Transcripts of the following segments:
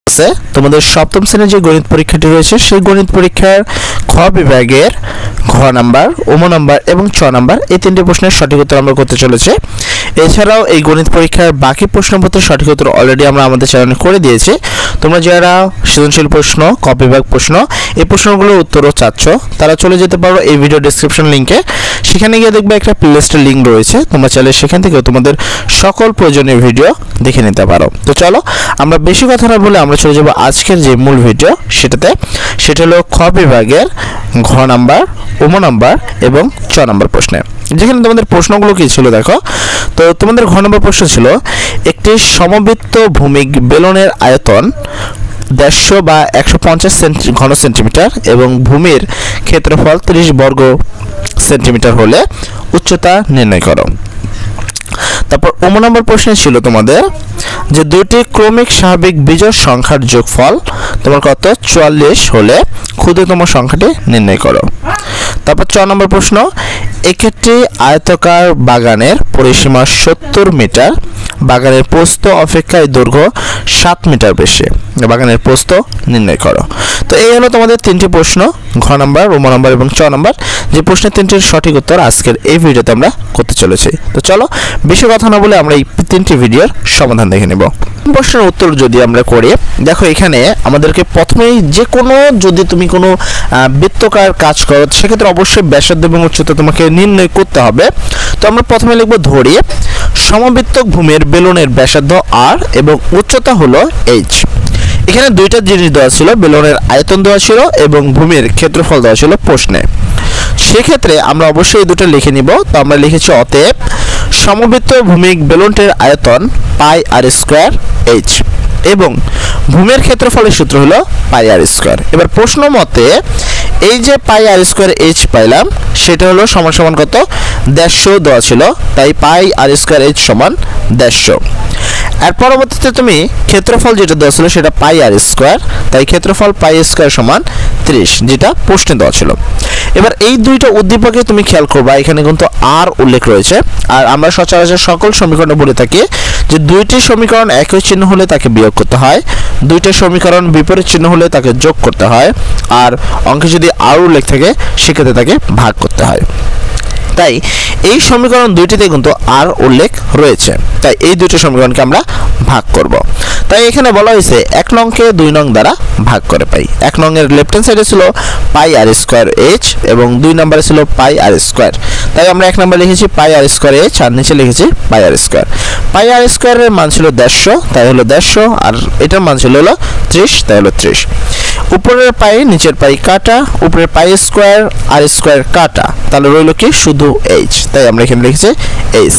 আছে তোমাদের সপ্তম শ্রেণীর যে গণিত পরীক্ষাটি রয়েছে সেই গণিত পরীক্ষার খ বিভাগের ঘ নাম্বার, ওম নাম্বার এবং চ নাম্বার এই তিনটি প্রশ্নের সঠিক উত্তর আমরা করতে চলেছি। এছাড়াও এই গণিত পরীক্ষার বাকি প্রশ্নপত্রের সঠিক উত্তর অলরেডি আমরা আমাদের চ্যানেলে করে দিয়েছি। তোমরা যারা সৃজনশীল প্রশ্ন, ক বিভাগ প্রশ্ন এই প্রশ্নগুলোর উত্তরও চাচ্ছ তারা চলে যেতে পারো এই ভিডিও ডেসক্রিপশন লিংকে। সেখানে গিয়ে দেখবে একটা প্লেলিস্টের লিঙ্ক রয়েছে, তোমরা চাইলে সেখান থেকে তোমাদের সকল প্রয়োজনীয় ভিডিও দেখে নিতে পারো। তো চলো আমরা বেশি কথা না বলে আমরা চলে যাব আজকের যে মূল ভিডিও সেটাতে। সেটা হলো খ বিভাগের ঘ নাম্বার, ওম নাম্বার এবং চ নাম্বার প্রশ্নে। যেখানে তোমাদের প্রশ্নগুলো কি ছিল দেখো। তো তোমাদের ঘ নম্বর প্রশ্ন ছিল একটি সমবৃত্ত ভূমিক বেলনের আয়তন 150 বা 150 ঘন সেন্টিমিটার এবং ভূমির ক্ষেত্রফল 30 বর্গ সেন্টিমিটার হলে উচ্চতা নির্ণয় করো। তারপর ওম নম্বর প্রশ্ন ছিল তোমাদের যে দুটি ক্রমিক স্বাভাবিক বিজোড় সংখ্যার যোগফল তোমার কত 44 হলে ক্ষুদ্রতম সংখ্যাটি নির্ণয় করো। তারপর চ নম্বর প্রশ্ন একটি আয়তাকার বাগানের পরিসীমা 70 মিটার, বাগানের প্রস্থ অপেক্ষা দৈর্ঘ্য 7 মিটার বেশি, বাগানের প্রস্থ নির্ণয় করো। তো এই হলো তোমাদের তিনটি প্রশ্ন, ঘ নম্বর, ওম নম্বর এবং চ নম্বর, যে প্রশ্নের তিনটির সঠিক উত্তর আজকের এই ভিডিওতে আমরা করতে চলেছি। তো চলো বেশি কথা না বলে আমরা এই তিনটি ভিডিওর সমাধান দেখে নেব। প্রশ্নের উত্তর যদি আমরা করি, দেখো এখানে আমাদেরকে প্রথমেই যে কোনো যদি তুমি কোনো বৃত্তাকার কাজ করো সেক্ষেত্রে অবশ্যই ব্যাসার্ধ এবং উচ্চতা তোমাকে নির্ণয় করতে হবে। তো আমরা প্রথমে লিখব ধরি সমবৃত্তক ভূমির বেলনের ব্যাসার্ধ r এবং উচ্চতা হলো h। এখানে দুইটা জিনিস দেওয়া ছিল, বেলনের আয়তন দেওয়া ছিল এবং ভূমির ক্ষেত্রফল দেওয়া ছিল প্রশ্নে। সেক্ষেত্রে আমরা অবশ্যই এই দুটো লিখে নিব। তো আমরা লিখেছি অতএব সমবৃত্ত ভূমিক বেলনটির আয়তন পাই r স্কয়ার h এবং ভূমির ক্ষেত্রফলের সূত্র হলো পাই r স্কয়ার। এবার প্রশ্ন মতে এই যে পাই r স্কয়ার h পাইলাম সেটা হলো সমান সমান কত 150 দেওয়া ছিল, তাই পাই r স্কয়ার h সমান 150। আর পরবর্তীতে তুমি ক্ষেত্রফল যেটা দেওয়া ছিল সেটা পাই r স্কয়ার, তাই ক্ষেত্রফল পাই স্কয়ার সমান 30 যেটা প্রশ্নে দেওয়া ছিল। এবার এই দুইটা উদ্দীপকে তুমি খেয়াল করবা এখানে কিন্তু r উল্লেখ রয়েছে। আর আমরা সচরাচর সকল সমীকরণে বলে থাকি যে দুইটি সমীকরণ একই চিহ্ন হলে তাকে বিয়োগ করতে হয়, দুইটা সমীকরণ বিপরীত চিহ্ন হলে তাকে যোগ করতে হয়, আর অঙ্কে যদি r উল্লেখ থাকে সেক্ষেত্রে তাকে ভাগ করতে হয়। তাই এই সমীকরণ দুইটিতে কিন্তু r উল্লেখ রয়েছে, তাই এই দুটো সমীকরণকে আমরা ভাগ করব। তাই এখানে বলা হয়েছে 1 নংকে 2 নং দ্বারা ভাগ করে পাই। 1 নং এর লেফট হ্যান্ড সাইডে ছিল পাই r স্কয়ার h এবং 2 নম্বরে ছিল পাই r স্কয়ার, তাই আমরা 1 নম্বরে লিখেছি পাই r স্কয়ার h আর নিচে লিখেছি পাই r স্কয়ার। পাই r স্কয়ারের মান ছিল 150, তাই হলো 150, আর এটার মান ছিল 30, তাই হলো 30। উপরের পাই নিচের পাই কাটা, উপরের পাই স্কয়ার আর স্কয়ার কাটা, তাহলে রইল কি শুধু h, তাই আমরা এখানে লিখেছি h।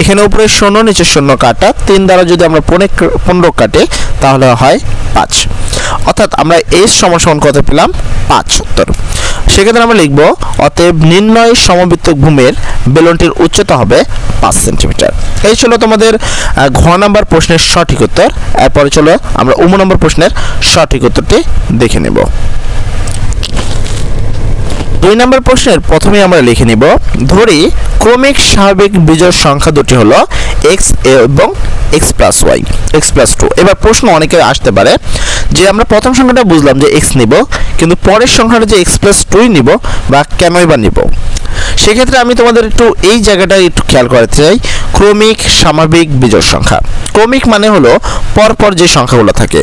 এখানে উপরে 0 নিচে 0 কাটা, 3 দ্বারা যদি আমরা 15 কাটে তাহলে হয় 5, অর্থাৎ আমরা h সমান সমান কত পেলাম 5 উত্তর। সেক্ষেত্রে আমরা লিখব অতএব নির্ণয় সমবৃত্তক ভূমির বেলনটির উচ্চতা হবে 5 সেন্টিমিটার। এই ছিল তোমাদের ঘ নাম্বার প্রশ্নের সঠিক উত্তর। এরপরে চলো আমরা ওম নম্বর প্রশ্নের সঠিক উত্তরটি দেখে নেব। 2 নম্বর প্রশ্নের প্রথমে আমরা লিখে নিব ধরি ক্রমিক স্বাভাবিক বিজোড় সংখ্যা দুটি হলো x এবং x plus y, x plus 2। এবার প্রশ্ন অনেকের আসতে পারে যে আমরা প্রথম সংখ্যাটা বুঝলাম যে x নিব, কিন্তু পরের সংখ্যাটা যে x প্লাস 2 নিব বা কেনই বা নিব। সেক্ষেত্রে আমি তোমাদের একটু এই জায়গাটা একটু খেয়াল করতে চাই। ক্রমিক স্বাভাবিক বিজোড় সংখ্যা, ক্রমিক মানে হলো পরপর যে সংখ্যাগুলো থাকে।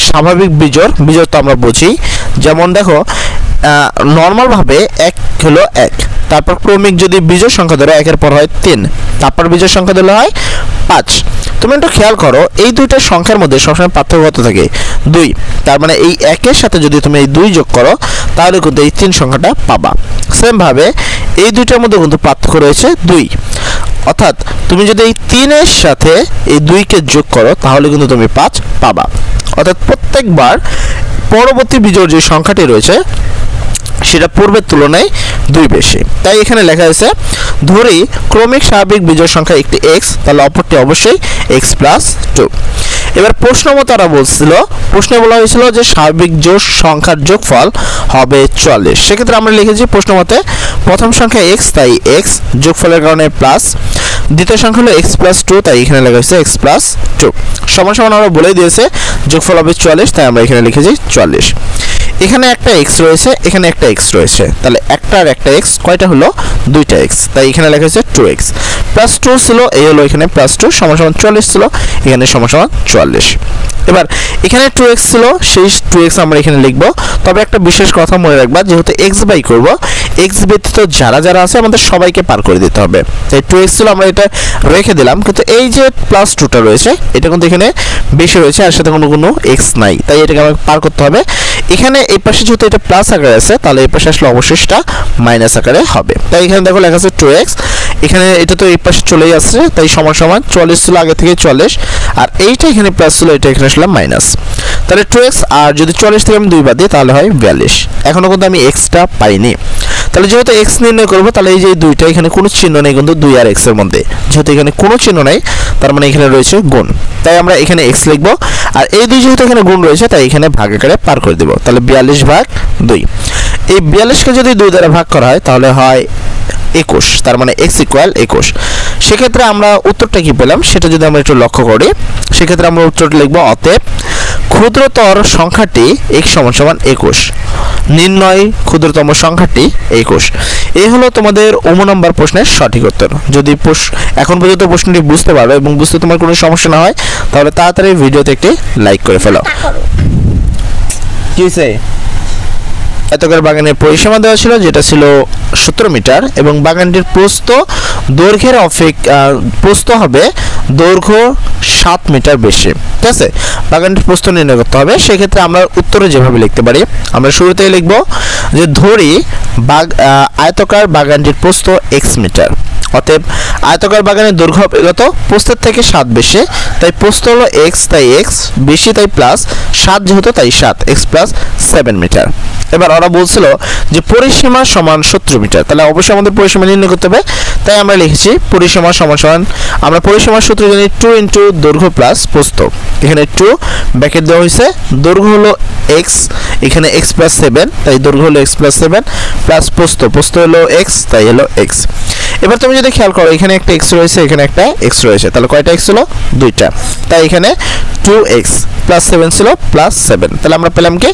স্বাভাবিক বিজোড়, বিজোড় তো আমরা বুঝি, যেমন দেখো নর্মাল ভাবে 1 হলো 1, তারপর ক্রমিক যদি বিজোড় সংখ্যা ধরো 1 এর পর হয় 3, তারপর বিজোড় সংখ্যা ধরলে হয় 5। তুমি একটু খেয়াল করো এই দুইটা সংখ্যার মধ্যে সবসময় পার্থক্য কত থাকে 2, তার মানে এই 1 এর সাথে যদি তুমি এই 2 যোগ করো তাহলে কিন্তু এই 3 সংখ্যাটা পাবা। সেম ভাবে এই দুইটার মধ্যে কিন্তু পার্থক্য রয়েছে 2, অর্থাৎ তুমি যদি এই 3 এর সাথে এই 2 কে যোগ করো তাহলে কিন্তু তুমি 5 পাবা। অর্থাৎ প্রত্যেকবার পরবর্তী বিজোড় যে সংখ্যাটি রয়েছে সেটা পূর্বের তুলনায় 2 বেশি। তাই এখানে লেখা আছে ধরি ক্রমিক স্বাভাবিক বিজোড় সংখ্যা একটি x, তাহলে অপরটি অবশ্যই x প্লাস 2। এবার প্রশ্ন মতো তারা বলছিল, প্রশ্নে বলা হয়েছিল যে স্বাভাবিক জোড় সংখ্যার যোগফল হবে 44। সেক্ষেত্রে আমরা লিখেছি প্রশ্ন মতে প্রথম সংখ্যা x, তাই x যোগফলের কারণে প্লাস, দ্বিতীয় সংখ্যা হলো x প্লাস 2, তাই এখানে লেখা হয়েছে x প্লাস 2 সমান সমান আমরা বলে দিয়েছে যোগফল হবে 44, তাই আমরা এখানে লিখেছি 44। এখানে একটা x রয়েছে, এখানে একটা x রয়েছে, তাহলে একটা আর একটা x কয়টা হলো দুইটা x, তাই এখানে লেখা হয়েছে 2x প্লাস 2 ছিল, এই হলো এখানে প্লাস 2 সমান সমান 44 ছিল, এখানে সমান সমান 44। এবার এখানে 2x ছিল, সেই 2x আমরা এখানে লিখব। তবে একটা বিশেষ কথা মনে রাখবা, যেহেতু x বাই করব, x ব্যতীত যারা যারা আছে আমাদের সবাইকে পার করে দিতে হবে। তাই 2x ছিল, আমরা এটা রেখে দিলাম, কিন্তু এই যে প্লাস 2টা রয়েছে এটা কিন্তু এখানে বেশি রয়েছে, আর সাথে কোনো x নাই, তাই এটাকে আমাকে পার করতে হবে। এখানে এই পাশে যেহেতু এটা প্লাস আকারে আছে, তাহলে এই পাশে আসলে অবশ্যই সেটা মাইনাস আকারে হবে। তাই এখানে দেখো লেখা আছে 2x, এখানে এটা তো এই পাশে চলেই আসছে, তাই সমান সমান 44 ছিল আগে থেকে 44, আর এইটা এখানে প্লাস ছিল, এটা এখানে আসলে মাইনাস, তাহলে 2x, আর যদি 44 থেকে আমি 2 বাদ দিই তাহলে হয় 42। এখনো কিন্তু আমি xটা পাইনি, তাহলে যেহেতু x নির্ণয় করব, তাহলে এই যে দুইটা এখানে কোনো চিহ্ন নেই কিন্তু 2 আর x এর মধ্যে, যেহেতু এখানে কোনো চিহ্ন নেই তার মানে এখানে রয়েছে গুণ, তাই আমরা এখানে x লিখব, আর এই দুই যেহেতু এখানে গুণ রয়েছে তাই এখানে ভাগ আকারে পার করে দেব। তাহলে 42 ভাগ 2, এই 42কে যদি 2 দ্বারা ভাগ করা হয় তাহলে হয় 21, তার মানে x ইকুয়াল 21। সেক্ষেত্রে আমরা উত্তরটা কি পেলাম সেটা যদি আমরা একটু লক্ষ্য করি, সেক্ষেত্রে আমরা উত্তরটা লিখব, অতএব ক্ষুদ্রতর সংখ্যাটি x সমান সমান 21, নির্ণয় ক্ষুদ্রতম সংখ্যাটি 21। এই হলো তোমাদের নম্বর প্রশ্নের সঠিক উত্তর। যদি এখন পর্যন্ত প্রশ্নটি বুঝতে পারো এবং বুঝতে তোমার কোনো সমস্যা না হয় তাহলে তাড়াতাড়ি ভিডিওতে একটি লাইক করে ফেলো। কি হয়েছে? আয়তাকার বাগানের পরিসীমা দেওয়া ছিল, যেটা ছিল 17 মিটার, এবং বাগানটির দৈর্ঘ্যের প্রস্থ হবে দৈর্ঘ্য 7 মিটার বেশি। ঠিক আছে, বাগানটির প্রস্থ নির্ণয় করতে হবে। সেক্ষেত্রে আমরা উত্তরে যেভাবে লিখতে পারি, আমরা শুরুতেই লিখব যে ধরি আয়তাকার বাগানটির প্রস্থ x মিটার, অতএব আয়তাকার বাগানের দৈর্ঘ্য হবে কত? প্রস্থের থেকে 7 বেশি, তাই প্রস্থ হলো x, তাই x বেশি, তাই প্লাস 7 যেহেতু তাই 7, x প্লাস 7 মিটার। এবার ওরা বলছিল যে পরিসীমা সমান 70 মিটার, তাহলে অবশ্যই আমাদের পরিসীমা নির্ণয় করতে হবে, তাই আমরা লিখেছি পরিসীমা সমান সমান, আমরা পরিসীমার সূত্র জানি 2 ইন্টু দৈর্ঘ্য প্লাস প্রস্থ, এখানে 2 ব্র্যাকেট দেওয়া হয়েছে, দৈর্ঘ্য হলো x, এখানে x প্লাস 7, তাই দৈর্ঘ্য হলো x প্লাস 7 প্লাস প্রস্থ হলো x, তাই হলো x। এবার তুমি যদি খেয়াল করো, এখানে একটা x রয়েছে, এখানে একটা x রয়েছে, তাহলে কয়টা x হলো? দুইটা, তাই এখানে 2x প্লাস 7 ছিল প্লাস 7, তাহলে আমরা পেলাম কি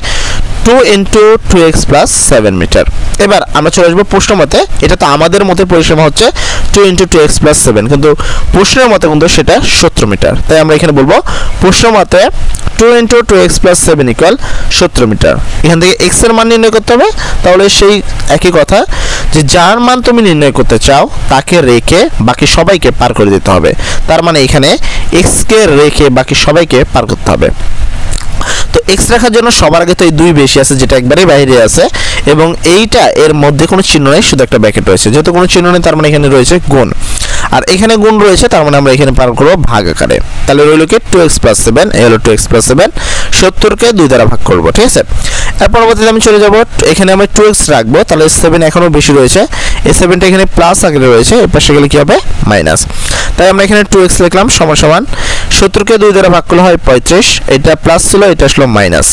2 ইন্টু 2x প্লাস 7 মিটার। এবার আমরা চলে আসবো প্রশ্ন মতে, এটা তো আমাদের মতে পরিসীমা হচ্ছে 2 ইন্টু 2x প্লাস 7, কিন্তু প্রশ্নের মতে কিন্তু সেটা 70 মিটার, তাই আমরা এখানে বলবো প্রশ্ন মতে 2 into 2x plus 7 equal 70 metre. এখান থেকে x এর মান নির্ণয় করতে হবে, তাহলে সেই একই কথা যে যার মান তুমি নির্ণয় করতে চাও তাকে রেখে বাকি সবাইকে পার করে দিতে হবে, তার মানে এখানে x কে রেখে বাকি সবাইকে পার করতে হবে। তো x রাখার জন্য সবার আগে তো এই 2 বেশি আছে, যেটা একবারেই বাইরে আছে, এবং এইটা এর মধ্যে কোনো চিহ্ন নেই, শুধু একটা ব্র্যাকেট রয়েছে, যেহেতু কোনো চিহ্ন নেই তার মানে এখানে রয়েছে গুণ, আর এখানে গুণ রয়েছে, তার মানে আমরা এখানে পার করব ভাগ আকারে, তাহলে রইল কি 2x প্লাস 7, এই হলো 2x প্লাস 7, 70 কে 2 দ্বারা ভাগ করব। ঠিক আছে, এর পরবর্তীতে আমি চলে যাব, এখানে আমরা 2x রাখবো, তাহলে 7 এখনো বেশি রয়েছে, এই 7টা এখানে প্লাস আকারে রয়েছে, এর পাশে গেলে কি হবে? মাইনাস, তাই আমরা এখানে 2x লিখলাম সমান সমান 70 কে 2 দ্বারা ভাগ করলে হয় 35, এটা প্লাস ছিল, এটা আসলো মাইনাস।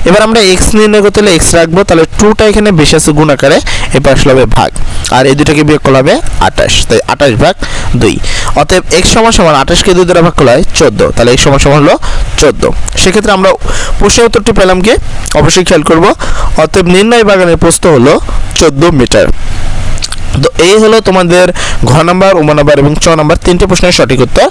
এবার আমরা x নির্ণয় করতে হলে x রাখবো, তাহলে 2টা এখানে বেশি আছে গুণ আকারে, এবার আসলে হবে ভাগ, আর এই দুটাকে বিয়োগ করলে হবে 28, তাই 28 ভাগ 2, অতএব x সমান সমান 28 কে 2 দ্বারা ভাগ করলে হয় 14, তাহলে x সমান সমান হলো 14। সেক্ষেত্রে আমরা প্রশ্নের উত্তরটি পেলাম কি? অবশ্যই খেয়াল করব, অতএব নির্ণয় বাগানের প্রস্থ হলো 14 মিটার। তো এই হলো তোমাদের ঘ নাম্বার, উম নাম্বার এবং চ নাম্বার 3টে প্রশ্নের সঠিক উত্তর।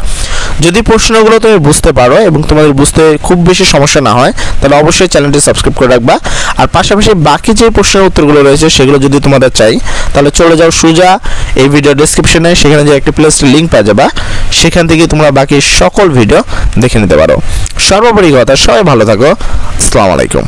যদি প্রশ্নগুলো তুমি বুঝতে পারো এবং তোমাদের বুঝতে খুব বেশি সমস্যা না হয় তাহলে অবশ্যই চ্যানেলটি সাবস্ক্রাইব করে রাখবা, আর পাশাপাশি বাকি যে প্রশ্নের উত্তরগুলো রয়েছে সেগুলো যদি তোমাদের চাই তাহলে চলে যাও সোজা এই ভিডিও ডেসক্রিপশনে, সেখানে যে একটা প্লেলিস্টের লিঙ্ক পেয়ে যাবা, সেখান থেকে তোমরা বাকি সকল ভিডিও দেখে নিতে পারো। সর্বোপরি কথা, সবাই ভালো থাকো, আসসালামু আলাইকুম।